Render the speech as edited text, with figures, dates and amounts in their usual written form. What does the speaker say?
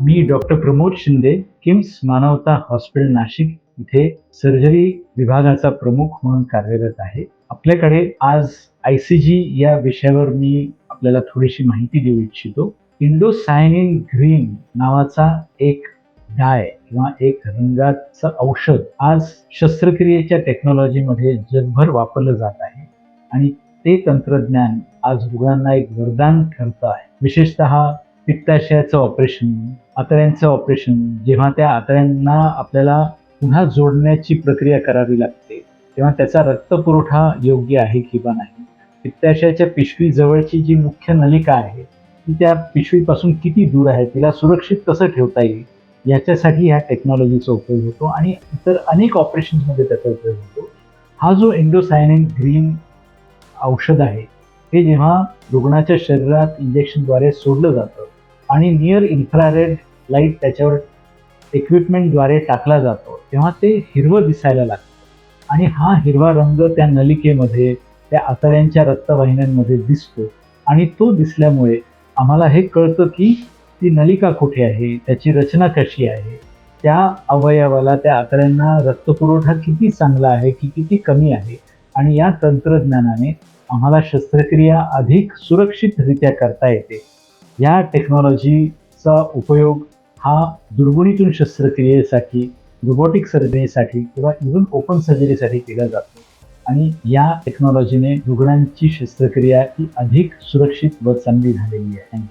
मी doctor Pramod Shinde, KIMS मानवता hospital Nashik इथे surgery विभागाचा प्रमुख म्हणून कार्यरत आहे. आपल्याकडे आज आयसीजी या विषयावर मी आपल्याला थोडीशी माहिती देऊ इच्छितो. इंडोसायनिन ग्रीन नावाचा एक डाय किंवा एक रंगाचं औषध आज शस्त्रक्रियेच्या टेक्नॉलॉजीमध्ये जगभर वापरलं जात आहे आणि ते तंत्रज्ञान आज रुग्णांना एक वरदान ठरतं आहे. विशेषतः पित्ताशयाचं ऑपरेशन, आतड्यांचं ऑपरेशन, जेव्हा त्या आतड्यांना आपल्याला पुन्हा जोडण्याची प्रक्रिया करावी लागते, तेव्हा त्याचा रक्तपुरवठा योग्य आहे किंवा नाही, पित्ताशयाच्या पिशवी जवळची जी मुख्य नलिका आहे ती त्या पिशवीपासून किती दूर आहे, तिला सुरक्षित कसं ठेवता येईल, याच्यासाठी ह्या टेक्नॉलॉजीचा उपयोग होतो आणि इतर अनेक ऑपरेशन्समध्ये त्याचा उपयोग होतो. हा जो इंडोसायनिन ग्रीन औषध आहे हे जेव्हा रुग्णाच्या शरीरात इंजेक्शनद्वारे सोडलं जातं आणि नियर इन्फ्रारेड लाईट त्याच्यावर इक्विपमेंटद्वारे टाकला जातो, तेव्हा ते हिरवं दिसायला लागतं आणि हा हिरवा रंग त्या नलिकेमध्ये, त्या आतड्यांच्या रक्तवाहिन्यांमध्ये दिसतो आणि तो दिसल्यामुळे आम्हाला हे कळतं की ती नलिका कुठे आहे, त्याची रचना कशी आहे, त्या अवयवाला, त्या आतड्यांना रक्तपुरवठा किती चांगला आहे की किती कमी आहे. आणि या तंत्रज्ञानाने आम्हाला शस्त्रक्रिया अधिक सुरक्षितरित्या करता येते. या टेक्नॉलॉजीचा उपयोग हा दुर्बिणीतून शस्त्रक्रियेसाठी, रोबोटिक सर्जरीसाठी किंवा इव्हन ओपन सर्जरीसाठी केला जातो आणि या टेक्नॉलॉजीने रुग्णांची शस्त्रक्रिया ही अधिक सुरक्षित व चांगली झालेली आहे.